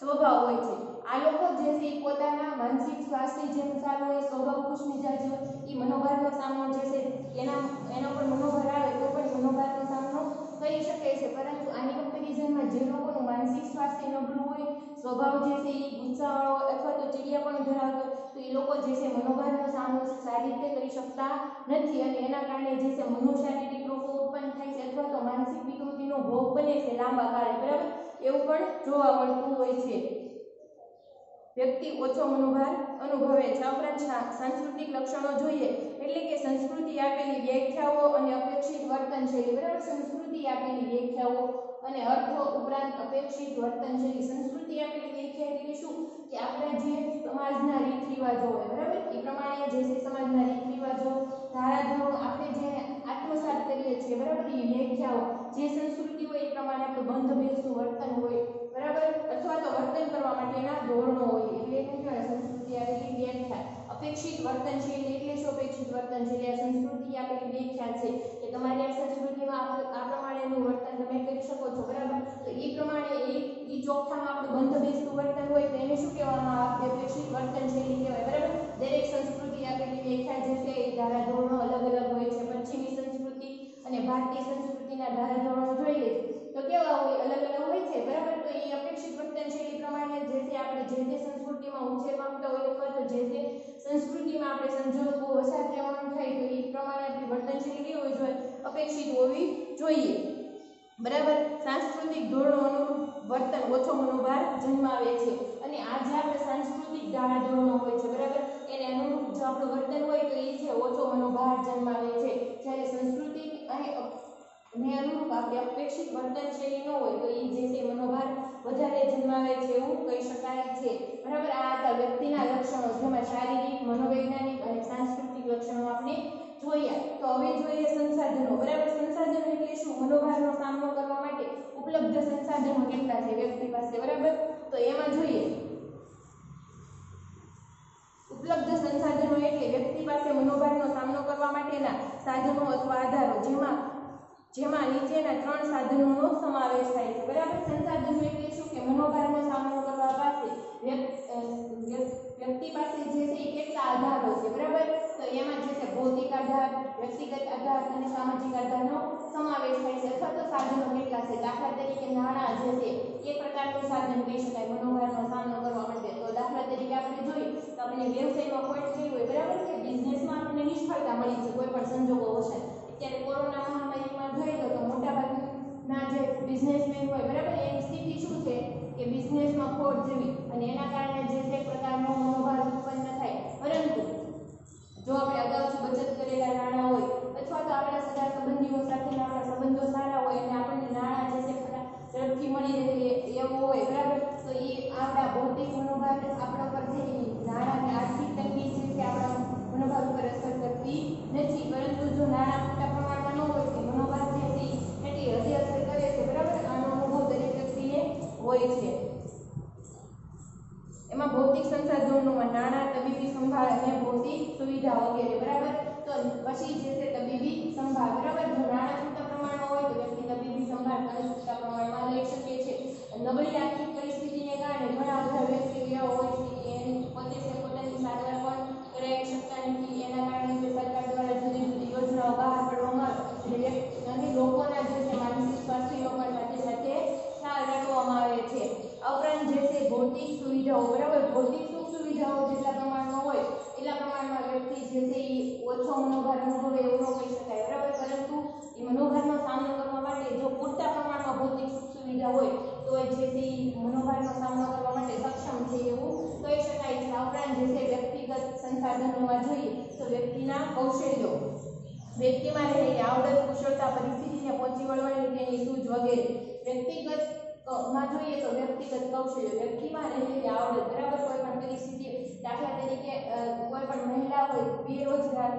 સ્વભાવ હોય છે આ લોકો જે છે એ પોતાના માનસિક સ્વાસ્થ્ય જેમ સારું હોય સ્વભાવ ખુશમિજાજી હોય એ મનોભારનો સામનો જે છે એનો પણ મનોભાર આવે તો પણ મનોભારનો સામનો કરી શકે છે પરંતુ આની કમ્પેરિઝનમાં જે લોકોનું માનસિક સ્વાસ્થ્ય નબળું હોય સ્વભાવ જે છે એ ગુસ્સાવાળો અથવા તો ચીડિયાપણું ધરાવતો તો એ લોકો જે છે મનોભારનો સામનો સારી રીતે કરી શકતા નથી અને એના કારણે જે છે મનોશારીરિક રોગો ઉત્પન્ન થાય છે અથવા તો માનસિક વિકૃતિનો ભોગ બને છે લાંબા ગાળે બરાબર એવું પણ જોવા મળતું હોય છે વ્યક્તિ ઓછો મનોભાર અનુભવે છે. ઉપરાંત સાંસ્કૃતિક લક્ષણો જોઈએ એટલે કે સંસ્કૃતિ આપેલી વ્યાખ્યાઓ અને અપેક્ષિત વર્તનશૈલી. બરાબર, સંસ્કૃતિ આપેલી વ્યાખ્યાઓ અને અર્થો ઉપરાંત અપેક્ષિત વર્તનશૈલી. સંસ્કૃતિ આપેલી વ્યાખ્યા એટલે શું કે આપણા જે સમાજના રીત રિવાજો હોય, બરાબર, એ પ્રમાણે જે છે સમાજના રીત રિવાજો, ધારાધોરણો આપણે જે આત્મસાત કરીએ છીએ, બરાબર, એ વ્યાખ્યાઓ જે સંસ્કૃતિ હોય એ પ્રમાણે આપણું બંધ બેસતું વર્તન હોય, બરાબર, અથવા તો વર્તન કરવા માટેના ધોરણો હોય, એટલે શું કહેવાય સંસ્કૃતિ આપેલી વ્યાખ્યા. અપેક્ષિત વર્તનશૈલી એટલે શું? અપેક્ષિત વર્તનશૈલી આ સંસ્કૃતિ આપેલી વ્યાખ્યા છે કે તમારી આ સંસ્કૃતિમાં આ પ્રમાણેનું વર્તન તમે કરી શકો છો, બરાબર. તો એ પ્રમાણે એ ચોખ્ખામાં આપણું બંધ બેસતું વર્તન હોય તો એને શું કહેવામાં આવે? અપેક્ષિત વર્તનશૈલી કહેવાય, બરાબર. દરેક સંસ્કૃતિ આપેલી વ્યાખ્યા જે છે એ ધારાધોરણો અલગ અલગ હોય છે. પશ્ચિમી સંસ્કૃતિ અને ભારતીય સંસ્કૃતિના ધારાધોરણો જોઈએ તો કેવા હોય? અલગ અલગ હોય છે, બરાબર. તો એ અપેક્ષિત વર્તનશૈલી પ્રમાણે જે છે આપણે જે તે સંસ્કૃતિમાં ઉછેર પામતા હોય અથવા તો જે તે સંસ્કૃતિમાં આપણે સંજોગો વસાત રહેવાનું થાય તો એ પ્રમાણે આપણી વર્તનશૈલી કેવી હોવી જોઈએ? અપેક્ષિત હોવી જોઈએ, બરાબર. સાંસ્કૃતિક ધોરણો અનુરૂપ વર્તન ઓછો મનોભાર જન્માવે છે. અને આ જે આપણે સાંસ્કૃતિક ધારાધોરણો હોય છે, બરાબર, એને અનુરૂપ જો આપણું વર્તન હોય તો એ છે ઓછો મનોભાર જન્માવે છે. જ્યારે સંસ્કૃતિ અને અનુરૂપ આપણે અપેક્ષિત વર્તનશૈલી ન હોય તો એ જે છે મનોભાર વધારે જન્માવે છે એવું કહી શકાય છે, બરાબર. આ હતા વ્યક્તિના લક્ષણો, જેમાં શારીરિક, મનોવૈજ્ઞાનિક અને સાંસ્કૃતિક લક્ષણો આપણે જોયા. તો હવે જોઈએ સંસાધનો, બરાબર. સંસાધનો એટલે શું? મનોભારનો સામનો કરવા માટે ઉપલબ્ધ સંસાધનો કેટલા છે વ્યક્તિ પાસે, બરાબર. તો એમાં જોઈએ ઉપલબ્ધ સંસાધનો એટલે વ્યક્તિ પાસે મનોભારનો સામનો કરવા માટેના સાધનો અથવા આધારો, જેમાં નીચેના 3 સાધનોનો સમાવેશ થાય છે, બરાબર. સંસાધનો એટલે શું કે મનોભારનો સામનો કરવા પાસે વ્યક્તિ પાસે જે છે એ કેટલા આધારો છે, બરાબર. તો એમાં જે છે ભૌતિક આધાર, વ્યક્તિગત આધાર અને સામાજિક આધારનો સમાવેશ થાય છે. અથવા તો સાધનો કેટલા છે? દાખલા તરીકે નાણાં જે છે એ પ્રકારનું સાધન કહી શકાય મનોભારનો સામનો કરવા માટે. તો દાખલા તરીકે આપણે જોઈએ તો આપણે વ્યવસાયમાં ખોટ થઈ હોય, બરાબર, કે બિઝનેસમાં આપણને નિષ્ફળતા મળી છે કોઈ પણ સંજોગો વશે. અત્યારે કોરોના મહામારીમાં જોઈએ તો મોટાભાગના જે બિઝનેસમેન હોય, બરાબર, એની સ્થિતિ શું છે કે બિઝનેસમાં ખોટ જેવી, અને એના કારણે જે છે પ્રકારનો મનોભાર ઉત્પન્ન થાય. પરંતુ જો આપણે અગાઉથી બચત કરેલા નાણાં હોય અથવા તો આપણા સગા સંબંધીઓ સાથેના આપણા સંબંધો સારા હોય અને આપણને નાણાં જે છે ઝડપથી મળી રહે એવો હોય, બરાબર, તો એ આપણા ભૌતિક મનોભાર આપણા પર છે નાણાંની આર્થિક તંગી જે છે આપણા મનોભાર ઉપર અસર કરતી નથી. પરંતુ જો નાણાં મોટા પ્રમાણમાં ન હોય તો મનોભાર જે છે એટલી હદે અસર કરે છે, બરાબર. આનો અનુભવ દરેક વ્યક્તિને હોય છે. એમાં ભૌતિક સંસાધનોમાં નાણાં, તબીબી સંભાળ અને ભૌતિક સુવિધા વગેરે, બરાબર. તો પછી જે છે તબીબી સંભાળ, બરાબર. જો નાણાં પૂરતા પ્રમાણમાં હોય તો વ્યક્તિ તબીબી સંભાળ પૂરતા પ્રમાણમાં લઈ શકે છે. નબળી આર્થિક પરિસ્થિતિને કારણે ઘણા બધા વ્યક્તિઓ એવા હોય છે કે એની પોતે પોતાની સારવાર પણ કરાવી શકતા નથી. એના કારણે જે સરકાર દ્વારા જુદી જુદી યોજનાઓ બહાર પાડવામાં આવે અને લોકોના જે છે માનસિક સ્વાસ્થ્યનો પણ સાથે સાથે ખ્યાલ રાખવામાં આવે છે. આ ઉપરાંત જે છે ભૌતિક સુવિધાઓ, બરાબર, ભૌતિક સુખ સુવિધાઓ જેટલા પ્રમાણમાં હોય એટલા પ્રમાણમાં વ્યક્તિ જે છે એ ઓછો મનોભાર અનુભવે એવું ન કહી શકાય, બરાબર. પરંતુ એ મનોભારનો સામનો કરવા માટે જો પૂરતા પ્રમાણમાં ભૌતિક સુખ સુવિધા હોય તો જે છે એ મનોભારનો સામનો કરવા માટે સક્ષમ છે એવું કહી શકાય છે. આ ઉપરાંત જે છે વ્યક્તિગત સંસાધનોમાં જોઈએ તો વ્યક્તિના કૌશલ્યો, વ્યક્તિમાં રહેલી આવડત, કુશળતા, પરિસ્થિતિને પહોંચી વળવાની તેની સૂઝ વગેરે. વ્યક્તિગત માં જોઈએ તો વ્યક્તિગત કૌશલ્ય, વ્યક્તિમાં રહેલી આવડત, બરાબર. કોઈ પણ પરિસ્થિતિ, દાખલા તરીકે કોઈ પણ મહિલા હોય, બેરોજગાર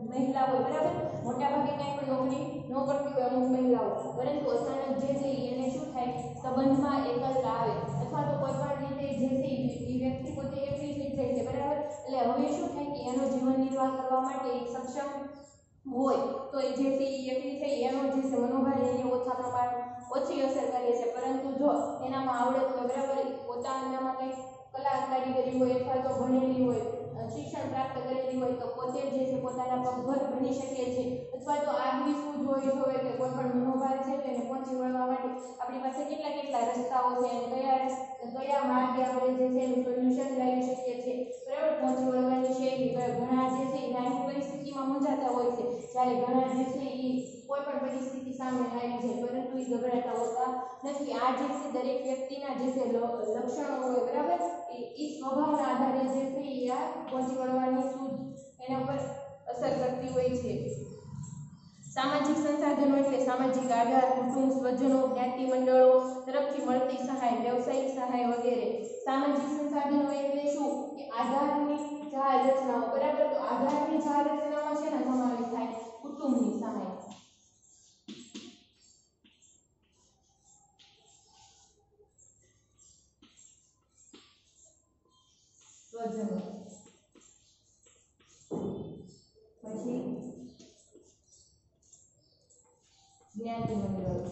મહિલા હોય, બરાબર, મોટાભાગે કંઈ પણ નોકરી ન કરતી હોય અમુક મહિલાઓ, પરંતુ અચાનક જે છે એને શું થાય? સંબંધમાં એકલતા આવે અથવા તો કોઈ પણ રીતે જે છે એ વ્યક્તિ પોતે એકલી થઈ જાય છે, બરાબર. એટલે હવે શું થાય કે એનો જીવન નિર્વાહ કરવા માટે સક્ષમ હોય તો એ જે છે એ એકલી થઈ એનો જે છે મનોભાર એને ઓછી અસર કરે છે. પરંતુ જો એનામાં આવડત હોય, બરાબર, પોતાનામાં કંઈક કલા કારીગરી હોય અથવા તો ભણેલી હોય, શિક્ષણ પ્રાપ્ત કરેલી હોય તો પોતે જે છે પોતાના પગભર બની શકે છે. અથવા તો આગવી સૂઝ હોય કે કોઈ પણ મનોભાર છે તો એને પહોંચી વળવા માટે આપણી પાસે કેટલા રસ્તાઓ છે અને કયા માર્ગે આપણે જે છે એનું સોલ્યુશન લાવી શકીએ છીએ, બરાબર. પહોંચી વળવાની શૈલી, ઘણા જે છે એ નાની પરિસ્થિતિમાં મૂંઝાતા હોય છે, જ્યારે ઘણા જે છે એ કોઈ પણ પરિસ્થિતિ સામે આવી જાય પરંતુ એ ગભરાતા હોતા નથી. આ જે છે દરેક વ્યક્તિના જે છે લક્ષણો હોય બરાબર એ સ્વભાવના આધારે જે છે એ આ પહોંચી વળવાની સૂઝ એના પર અસર કરતી હોય છે. સામાજિક સંસાધનો એટલે સામાજિક આધાર, કુટુંબ, સ્વજનો, જ્ઞાતિ મંડળો તરફથી મળતી સહાય, વ્યવસાયિક સહાય વગેરે. સામાજિક સંસાધનો એટલે શું કે આધારની જાળ રચનાઓ બરાબર. તો આધારની જાળ રચનામાં છે ને સમાવેશ થાય કુટુંબની સહાય, સ્વજનો, પછી જ્ઞાતિ મંડળ.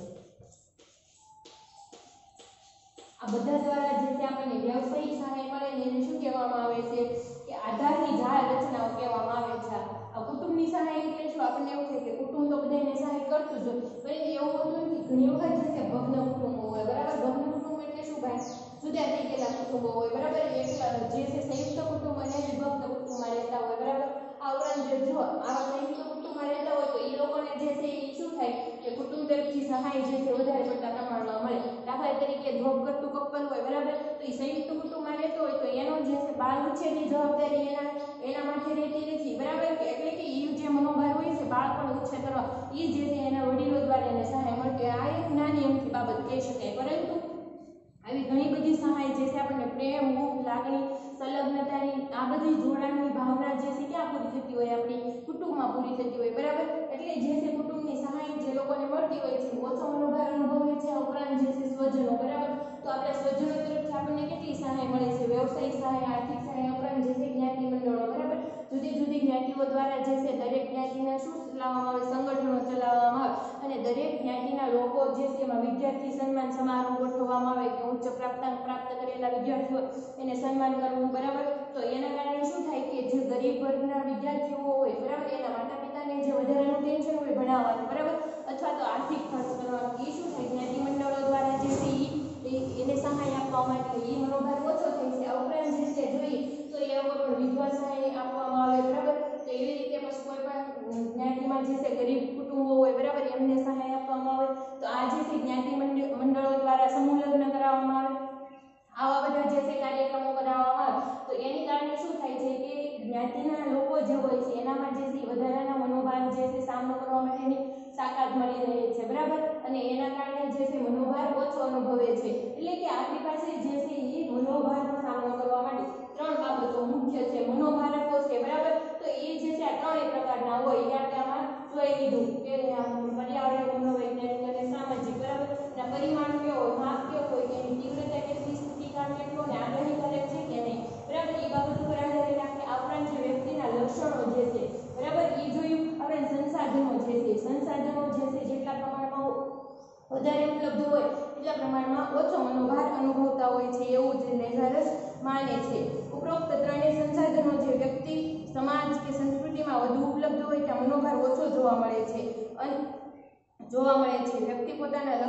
આ બધા દ્વારા જે આપણને વ્યવસાયિક સહાય મળે ને એને શું કહેવામાં આવે છે કે આધારની જાળ રચનાઓ કહેવામાં આવે છે. આ કુટુંબની સહાય એટલે શું આપણને એવું થાય કે કુટુંબ તો બધાને સહાય કરતું જ હોય પરંતુ એવું હોતું નથી. ઘણી વખત જે છે ભગ્ન કુટુંબો હોય બરાબર. ભગ્ન કુટુંબ એટલે શું ભાઈ જુદા થઈ ગયેલા કુટુંબો હોય બરાબર. એટલે જે છે સંયુક્ત કુટુંબ અને વિભક્ત કુટુંબમાં રહેતા હોય બરાબર. આ ઉપરાંત જો આવા સંયુક્ત કુટુંબમાં રહેતા હોય તો એ લોકોને જે છે એ શું થાય કે કુટુંબ તરફથી સહાય જે છે વધારે પડતા પ્રમાણમાં મળે. દાખલા તરીકે જોબ કરતું કપલ હોય બરાબર તો એ સંયુક્ત કુટુંબમાં રહેતો હોય તો એનો જે છે બાળ ઉછેરની જવાબદારી એના માથે રહેતી નથી બરાબર. એટલે કે એ જે મનોભાર હોય છે બાળકોને ઉછેર કરવા એ જે છે એના વડીલો દ્વારા એને સહાય મળતી. આ એક નાની અમથી બાબત કહી શકાય પરંતુ આવી ઘણી બધી સહાય જે છે આપણને પ્રેમ, હૂંફ, લાગણી, સંલગ્નતાની આ બધી જોડાણની ભાવના જે છે ક્યાં પૂરી થતી હોય આપણી કુટુંબમાં પૂરી થતી હોય બરાબર. એટલે જે છે કુટુંબની સહાય જે લોકોને મળતી હોય છે ઓછો મનોભાર અનુભવે છે. ઉપરાંત જે છે સ્વજનો બરાબર. તો આપણે સ્વજનો તરફથી આપણને કેટલી સહાય મળે છે વ્યવસાયિક સહાય, આર્થિક સહાય, ઉપરાંત જે છે જ્ઞાતિ મંડળો બરાબર. જુદી જુદી જ્ઞાતિઓ દ્વારા જે છે દરેક જ્ઞાતિના શું ચલાવવામાં આવે સંગઠનો ચલાવવામાં આવે અને દરેક જ્ઞાતિના લોકો જે છે એમાં વિદ્યાર્થી સન્માન સમારોહ ગોઠવવામાં આવે કે ઉચ્ચ પ્રાપ્તાંક પ્રાપ્ત કરેલા વિદ્યાર્થીઓ એને સન્માન કરવું બરાબર. તો એના કારણે શું થાય કે જે ગરીબ વર્ગના વિદ્યાર્થીઓ હોય બરાબર એના માતા પિતાને જે વધારાનું ટેન્શન હોય ભણાવવાનું બરાબર અથવા તો આર્થિક ખર્ચ કરવાનો એ શું થાય જ્ઞાતિ મંડળો દ્વારા જે છે એને સહાય આપવા માટે એ મનોભાર ઓછો થાય છે. આ ઉપરાંત જે છે જોઈએ તો એ લોકો પણ વિધવા સહાય આપવામાં આવે બરાબર. તો એવી રીતે પછી કોઈ પણ જ્ઞાતિમાં જે છે ગરીબ કુટુંબો હોય બરાબર એમને સહાય આપવામાં આવે. તો આ જે છે જ્ઞાતિ મંડળો દ્વારા સમૂહ લગ્ન કરાવવામાં આવે. આવા બધા જે છે કાર્યક્રમો કરાવવામાં આવે તો એની કારણે શું થાય છે કે જ્ઞાતિના લોકો જે હોય છે એનામાં જે છે વધારાના મનોભાર જે છે સામનો કરવા માટેની તાકાત મળી રહે છે બરાબર. અને એના કારણે જે છે મનોભાર ઓછો અનુભવે છે. એટલે કે આપણી પાસે જે છે એ મનોભારનો સામનો કરવા માટે ત્રણ બાબતો મુખ્ય છે. મનોભારકો છે બરાબર. તો એ જે છે આ ત્રણેય પ્રકારના હોય એ આપણે આમાં જોઈ લીધું કે પર્યાવરણીય, મનોવૈજ્ઞાનિક અને સામાજિક બરાબર. એના પરિમાણ કેવો હોય, માપ કેવું હોય કે એની તીવ્રતા કેટલી, સ્થિતિકાળ કેટલો અને આગાહી કરે છે કે નહીં બરાબર. એ બાબત ઉપર આધારિત આપણે આ ઉપરાંત જે વ્યક્તિના લક્ષણો જે છે બરાબર એ જોયું. આપણે સંસાધનો જે છે જેટલા પ્રમાણમાં વધારે ઉપલબ્ધ હોય એટલા પ્રમાણમાં ઓછો મનોભાર અનુભવતા હોય છે એવું જે લેઝરસ માને છે. ઉપરોક્ત ત્રણેય સંસાધનો જે વ્યક્તિ, સમાજ કે સંસ્કૃતિમાં વધુ ઉપલબ્ધ હોય ત્યાં મનોભાર ઓછો જોવા મળે છે. વ્યક્તિ પોતાના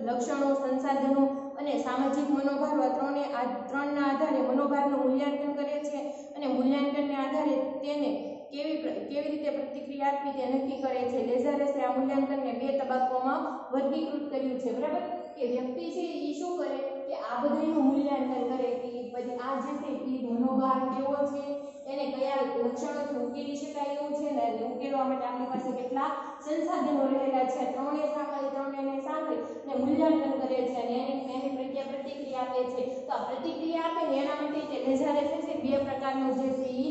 લક્ષણો, સંસાધનો અને સામાજિક મનોભાર ત્રણના આધારે મનોભારનું મૂલ્યાંકન કરે છે અને મૂલ્યાંકનને આધારે તેને કેવી રીતે પ્રતિક્રિયા આપવી તે નક્કી કરે છે. લેઝરસે આ મૂલ્યાંકનને બે તબક્કામાં વર્ગીકૃત કર્યું છે બરાબર. કે વ્યક્તિ છે એ શું કરે કે આ બધાનું મૂલ્યાંકન કરે કે પછી આ જે છે એ મનોભાર કેવો છે, એને કયા લક્ષણોથી ઉકેલી શકાય એવું છે ને ઉકેલવા માટે આપણી પાસે કેટલા સંસાધનો રહેલા છે. ત્રણેયને સાંકળી અને મૂલ્યાંકન કરે છે અને એની પ્રત્યે પ્રતિક્રિયા આપે છે. તો આ પ્રતિક્રિયા આપે ને એના માટે તે લેઝરસે છે બે પ્રકારનું જે છે એ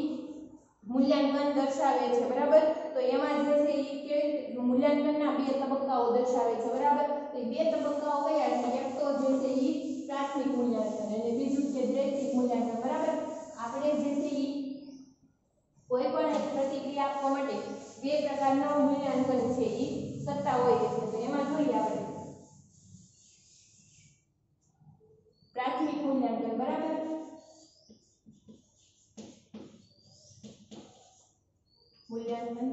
મૂલ્યાંકન દર્શાવે છે બરાબર. તો એમાં જે છે એ કે મૂલ્યાંકનના બે તબક્કાઓ દર્શાવે છે બરાબર. તો બે તબક્કાઓ કયા છે? એક તો જે છે એ પ્રાથમિક મૂલ્યાંકન અને બીજું છે દ્વૈતિક મૂલ્યાંકન બરાબર. આપણે જે છે એ કોઈ પણ પ્રતિક્રિયા આપવા માટે બે પ્રકારના મૂલ્યાંકન છે એ કરતા હોઈએ છીએ. તો એમાં જોઈએ આપણે પ્રાથમિક મૂલ્યાંકન બરાબર. મૂલ્યાંકન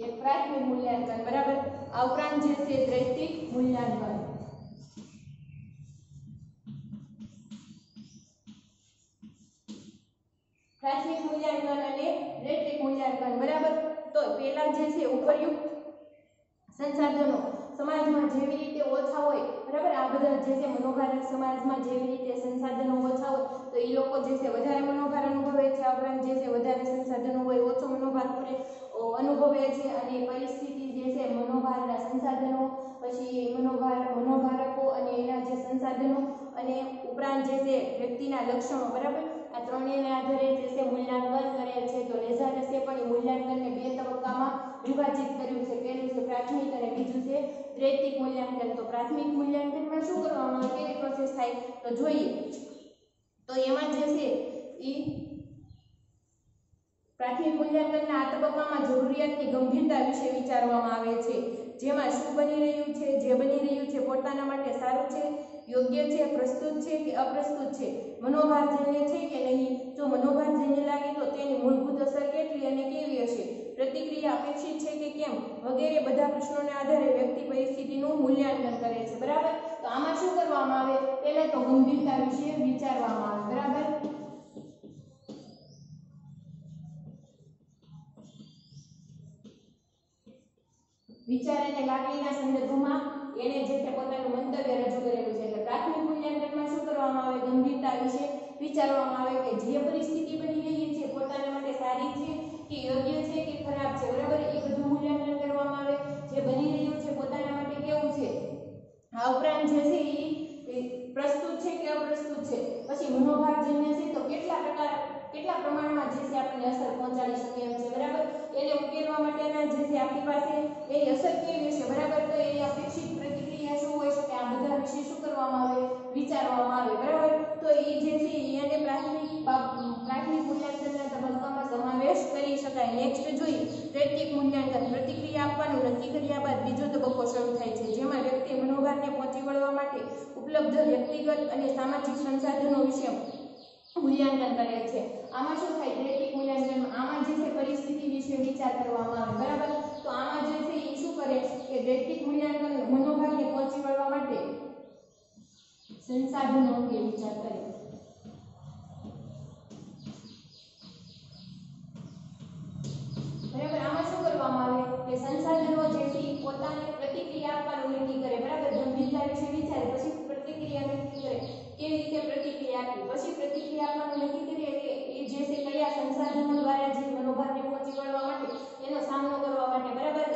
એક પ્રાથમિક મૂલ્યાંકન બરાબર. આ ઉપરાંત જે છે દ્વૈતિક મૂલ્યાંકન. તો પહેલા જે છે ઉપરયુક્ત સંસાધનો સમાજમાં જેવી રીતે ઓછા હોય, બરાબર, આ બધા જે છે મનોભાર સમાજમાં જેવી રીતે સંસાધનો ઓછા હોય તો એ લોકો જે છે વધારે મનોભાર અનુભવે છે, આ ઉપરાંત જે છે વધારે સંસાધનો હોય ઓછો મનોભાર અનુભવે છે, અને પરિસ્થિતિ જે છે મનોભારના સંસાધનો, પછી મનોભારકો અને એના જે સંસાધનો, અને ઉપરાંત જે છે વ્યક્તિના લક્ષણો, બરાબર, આ ત્રણેયના આધારે જે છે મૂલ્યાંકન કરે છે. તો લેઝારસે પણ મૂલ્યાંકનને બે તબક્કામાં વિભાજિત કર્યું છે. પહેલું છે પ્રાથમિક અને બીજું છે દ્વૈતિક મૂલ્યાંકન. તો પ્રાથમિક મૂલ્યાંકનમાં શું કરવામાં આવે, કેવી પ્રોસેસ થાય તો જોઈએ. તો એમાં જે છે એ પ્રાથમિક મૂલ્યાંકનના આ તબક્કામાં જરૂરિયાતની ગંભીરતા વિશે વિચારવામાં આવે છે, જેમાં શું બની રહ્યું છે, જે બની રહ્યું છે પોતાના માટે સારું છે, યોગ્ય છે, પ્રસ્તુત છે કે અપ્રસ્તુત છે, મનોભારજન્ય છે કે નહીં, જો મનોભારજન્ય લાગે તો તેની મૂળભૂત અસર કેટલી અને કેવી હશે, પ્રતિક્રિયા અપેક્ષિત છે કે કેમ, વગેરે બધા પ્રશ્નોને આધારે વ્યક્તિ પરિસ્થિતિનું મૂલ્યાંકન કરે છે. બરાબર, તો આમાં શું કરવામાં આવે, પહેલા તો ગંભીરતા વિશે વિચારવામાં આવે. બરાબર, વિચાર અને લાગણીના સંદર્ભમાં એને જે છે પોતાનું મંતવ્ય રજૂ કરેલું છે. એટલે પ્રાથમિક મૂલ્યાંકનમાં શું કરવામાં આવે, ગંભીરતા વિશે વિચારવામાં આવે કે જે પરિસ્થિતિ બની રહી છે પોતાના માટે સારી છે કે યોગ્ય છે કે ખરાબ છે. બરાબર, એ બધું મૂલ્યાંકન કરવામાં આવે, જે બની રહ્યું છે પોતાના માટે કેવું છે. આ ઉપરાંત જે છે એ પ્રસ્તુત છે કે અપ્રસ્તુત છે. પછી મનોભારજન્ય છે તો કેટલા પ્રમાણમાં જે છે આપણને અસર પહોંચાડી શકે એમ છે. બરાબર, એને ઉકેલવા માટેના જે છે આપણી પાસે એની અસર કેવી હશે. બરાબર, તો એની અપેક્ષિત પ્રતિક્રિયા શું હોઈ શકે, આ બધા વિશે શું કરવામાં આવે, વિચારવામાં આવે. બરાબર, તો એ જે છે એને પ્રાથમિક મૂલ્યાંકનના તબક્કામાં સમાવેશ કરી શકાય. નેક્સ્ટ જોઈએ દ્વૈતિક મૂલ્યાંકન. પ્રતિક્રિયા આપવાનું નક્કી કર્યા બાદ બીજો તબક્કો શરૂ થાય છે, જેમાં વ્યક્તિ મનોભારને પહોંચી વળવા માટે ઉપલબ્ધ વ્યક્તિગત અને સામાજિક સંસાધનો વિશે મૂલ્યાંકન કરે છે. આમાં શું થાય, દ્વૈતિક મૂલ્યાંકનમાં આમાં જે છે પરિસ્થિતિ વિશે વિચાર કરવામાં આવે. બરાબર, તો આમાં જે છે એ શું કરે કે દ્વૈતિક મૂલ્યાંકન મનોભારને પહોંચી વળવા માટે સંસાધનો અંગે વિચાર કરે. બરાબર, આમાં શું કરવામાં આવે કે સંસાધનો જે છે પોતાને પ્રતિક્રિયા આપવાનું નક્કી કરે. બરાબર, ગંભીરતા વિશે વિચારે, પછી પ્રતિક્રિયા નક્કી કરે, કેવી રીતે પ્રતિક્રિયા આપવી, પછી પ્રતિક્રિયા આપવાનું નક્કી કરે એટલે એ જે છે કયા સંસાધનો દ્વારા જે મનોભારને પહોંચી વળવા માટે એનો સામનો કરવા માટે. બરાબર,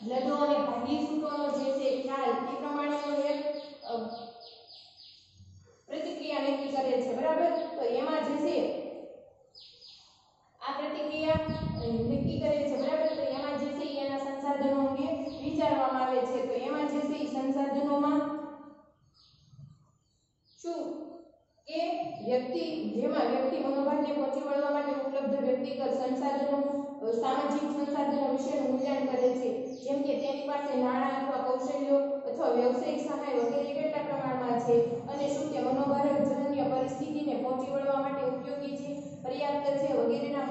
લડો અને ભાગી છૂટોનો જે છે ખ્યાલ એ પ્રમાણેનો એક પ્રતિક્રિયા નક્કી કરે છે. બરાબર, તો એમાં જે છે આ પ્રતિક્રિયા નક્કી કરે છે. બરાબર, તો એમાં જે છે એના સંસાધનો અંગે વિચારવામાં આવે છે. તો એમાં જે છે સંસાધનોમાં શું કે વ્યક્તિ મનોભારને પહોંચી વળવા માટે ઉપલબ્ધ વ્યક્તિગત સંસાધનો, સામાજિક સંસાધનો વિશેનું મૂલ્યાંકન કરે છે, જેમ કે તેની પાસે નાણાં અથવા કૌશલ્યો અથવા વ્યવસાયિક સહાય વગેરે કેટલા પ્રમાણમાં છે, અને શું તે મનોભારજન્ય પરિસ્થિતિને પહોંચી વળવા માટે ઉપયોગી છે, પર્યાપ્ત છે, વગેરેના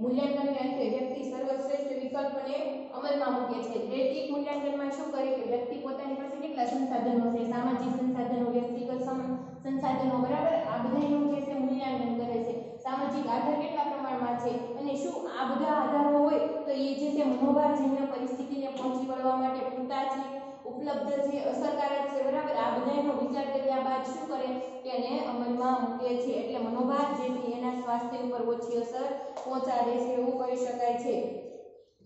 મૂલ્યાંકનને અંતે વ્યક્તિ સર્વશ્રેષ્ઠ વિકલ્પને અમલમાં મૂકે છે. દ્વૈતિક મૂલ્યાંકનમાં શું કરે કે વ્યક્તિ પોતાની પાસે કેટલા સંસાધનો છે, સામાજિક સંસાધનો, વ્યક્તિગત સંસાધનો. બરાબર, આ બધાનું જે છે મૂલ્યાંકન કરે છે. સામાજિક આધાર કેટલા પ્રમાણમાં છે, અને શું આ બધા આધારો હોય તો એ જે છે મનોભારજન્ય પરિસ્થિતિને પહોંચી વળવા માટે પૂરતા છે, ઉપલબ્ધ છે, અસરકારક છે. બરાબર, આ બધાનો વિચાર કર્યા બાદ શું કરે કે એને અમલમાં મૂકે છે. એટલે મનોભાર જે છે એના સ્વાસ્થ્ય ઉપર ઓછી અસર પહોંચાડે છે એવું કહી શકાય છે.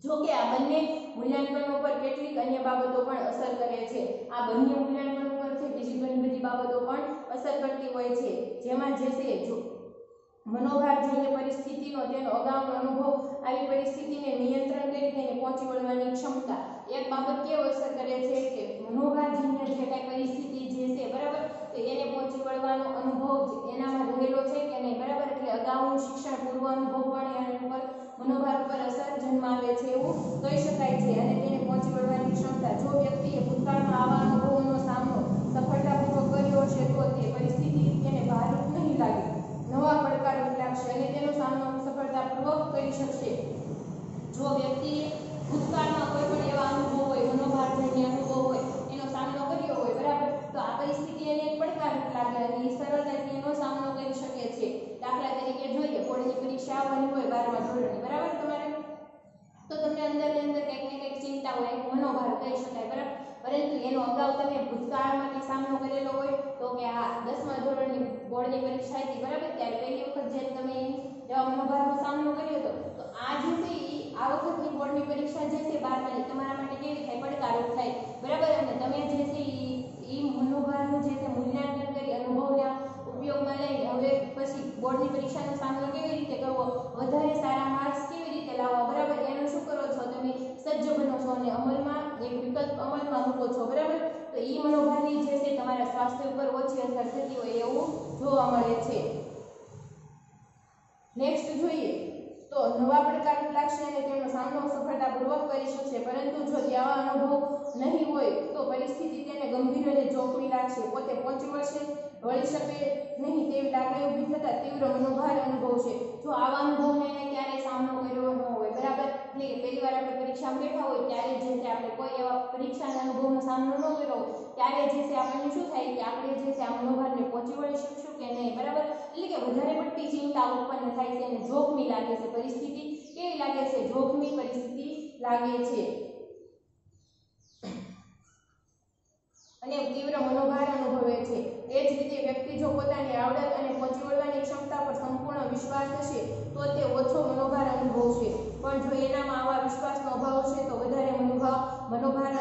જો કે આ બંને મૂલ્યાંકનો પર કેટલીક અન્ય બાબતો પણ અસર કરે છે. આ બંને મૂલ્યાંકનો પર છે બીજી ઘણી બધી બાબતો પણ અસર કરતી હોય છે, જેમાં જે છે જો મનોભારજન્ય પરિસ્થિતિનો તેનો અગાઉનો અનુભવ, આવી પરિસ્થિતિને નિયંત્રણ કરી તેને પહોંચી વળવાની ક્ષમતા. એક બાબત કેવો અસર કરે છે કે મનોભારજન્ય જે કઈ પરિસ્થિતિ જે છે. બરાબર, તો એને પહોંચી વળવાનો અનુભવ એનામાં રહેલો છે કે નહીં. બરાબર, એટલે અગાઉનું શિક્ષણ, પૂર્વ અનુભવ પણ એના ઉપર મનોભાર ઉપર અસર જન્માવે છે એવું કહી શકાય છે. અને તેને પહોંચી વળવાની ક્ષમતા, જો વ્યક્તિએ ભૂતકાળમાં આવા અનુભવોનો સામનો સફળતાપૂર્વક કર્યો હશે તો તે પરિસ્થિતિ તેને ભારરૂપ નહીં લાગે, નવા પડકારો લાગશે અને તેનો સામનો સફળતાપૂર્વક કરી શકશે. જો વ્યક્તિએ ભૂતકાળમાં કોઈ પણ એવા અનુભવ હોય, મનોભારજન્ય અનુભવ હોય, એનો સામનો કર્યો હોય. બરાબર, તો આ પરિસ્થિતિ એને એક પડકારરૂપ લાગે અને એ સરળતાથી એનો સામનો કરી શકે છે. દાખલા તરીકે જોઈએ, બોર્ડની પરીક્ષા આવવાની હોય 12મા ધોરણની. બરાબર, તમારે અંદર ને અંદર કંઈક ને કંઈક ચિંતા હોય, એક મનોભાર કહી શકાય, બરાબર. પરંતુ એનો અગાઉ તમે ભૂતકાળમાં કે સામનો કરેલો હોય તો કે આ 10મા ધોરણની બોર્ડની પરીક્ષા હતી, બરાબર, ત્યારે પહેલી વખત જે તમે એવા મનોભારનો સામનો કર્યો હતો, તો આ જે છે આ વખતની બોર્ડની પરીક્ષા જે છે 12માની તમારા માટે કેવી થાય, પડકારરૂપ થાય, બરાબર. અને તમે જે છે એ મનોભારનું જે છે મૂલ્યાંકન કરી અનુભવના ઉપયોગમાં લઈને હવે પછી બોર્ડની પરીક્ષાનો સામનો કેવી રીતે કરવો, વધારે સારા માર્ક્સ કેવી રીતે લાવવા, બરાબર, એનું શું કરો છો તમે સજ્જ બનો છો અને અમલમાં એક વિકલ્પ અમલમાં મૂકો છો, બરાબર. તો એ મનોભારની જે છે તમારા સ્વાસ્થ્ય ઉપર ઓછી અસર થતી હોય એવું જોવા મળે છે. નેક્સ્ટ જોઈએ તો નવા પડકારો લાગશે અને તેનો સામનો સફળતાપૂર્વક કરી શકશે, પરંતુ જો તેવા અનુભવ નહીં હોય તો પરિસ્થિતિ તેને ગંભીર અને જોખમી લાગશે, પોતે પહોંચી વળશે, વળી શકે નહીં તેવી લાગણી ઊભી થતા તીવ્ર મનોભાર અનુભવશે. જો આવા અનુભવને એને ક્યારેય સામનો કર્યો ન હોય, બરાબર, એટલે કે પહેલી વાર આપણે પરીક્ષામાં બેઠા હોય ત્યારે જે છે આપણે કોઈ એવા પરીક્ષાના અનુભવનો સામનો ન કર્યો હોય ત્યારે જે છે આપણને શું થાય કે આપણે જે છે આ મનોભારને પહોંચી વળી શકશું કે નહીં, બરાબર. એટલે કે વધારે પડતી ચિંતા ઉત્પન્ન થાય છે અને જોખમી લાગે છે, પરિસ્થિતિ કેવી લાગે છે, જોખમી પરિસ્થિતિ લાગે છે અને તીવ્ર મનોભાર અનુભવે છે. એ જ રીતે વ્યક્તિ જો પોતાની આવડત અને પહોંચી વળવાની ક્ષમતા પર સંપૂર્ણ વિશ્વાસ હશે તો તે ઓછો મનોભાર અનુભવશે, પણ જો એનામાં આવા વિશ્વાસનો અભાવ હશે તો વધારે મનોભાર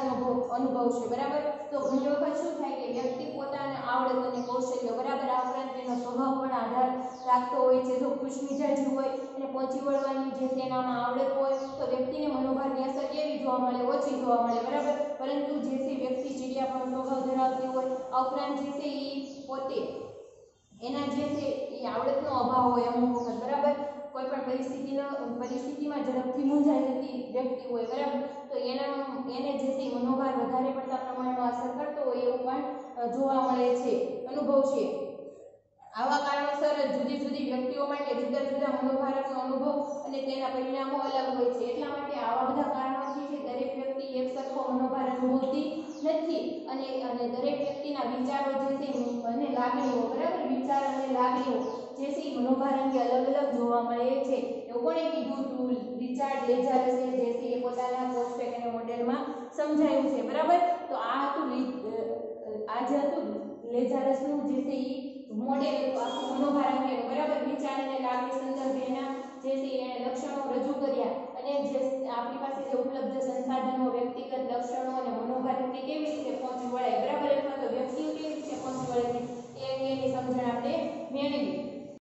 અનુભવશે, બરાબર. તો ઘણી વખત શું થાય કે વ્યક્તિ પોતાના આવડત અને કૌશલ્ય, બરાબર, આ ઉપરાંત તેનો સ્વભાવ પણ આધાર રાખતો હોય છે. જો ખુશમિજાજી હોય અને પહોંચી વળવાની જે તેનામાં આવડત હોય તો વ્યક્તિને મનોભારની અસર કેવી જોવા મળે, ઓછી જોવા મળે, બરાબર. પરંતુ જે છે વ્યક્તિ ચીડિયાપણો સ્વભાવ ધરાવતી હોય, આ ઉપરાંત જે છે એ પોતે એના જે છે એ આવડતનો અભાવ હોય અમુક વખત, બરાબર, કોઈ પણ પરિસ્થિતિમાં ઝડપથી મૂંઝાઈ જતી વ્યક્તિ હોય, બરાબર, તો એને જે છે મનોભાર વધારે પડતા પ્રમાણમાં અસર કરતો હોય એવું પણ જોવા મળે છે, અનુભવશે. આવા કારણોસર જુદી જુદી વ્યક્તિઓ માટે જુદા જુદા મનોભારકનો અનુભવ અને તેના પરિણામો અલગ હોય છે. એટલા માટે આવા બધા કારણોથી છે દરેક વ્યક્તિ એક સરખો મનોભાર અનુભવતી નથી અને દરેક વ્યક્તિના વિચારો જે છે અને લાગણીઓ, બરાબર, વિચાર અને લાગણીઓ જે છે એ મનોભાર અંગે અલગ અલગ જોવા મળે છે. એવું કોણે કીધું હતું? રિચાર્ડ લેજારસે, જે છે એ પોતાના પોસ્ટપેક અને મોડેલમાં સમજાયું છે, બરાબર. તો આ જે હતું લેજારસનું જે છે એ મોડેલ હતું આખું મનોભાર અંગેનું, બરાબર, વિચાર અને લાગણી સંદર્ભે એના જે છે એને લક્ષણો રજૂ કર્યા અને જે આપણી પાસે જે ઉપલબ્ધ સંસાધનો, વ્યક્તિગત લક્ષણો અને મનોભારને કેવી રીતે પહોંચી વળાય, બરાબર, અથવા તો વ્યક્તિઓ કેવી રીતે પહોંચી વળે છે એ અંગેની સમજણ આપણે મેળવી.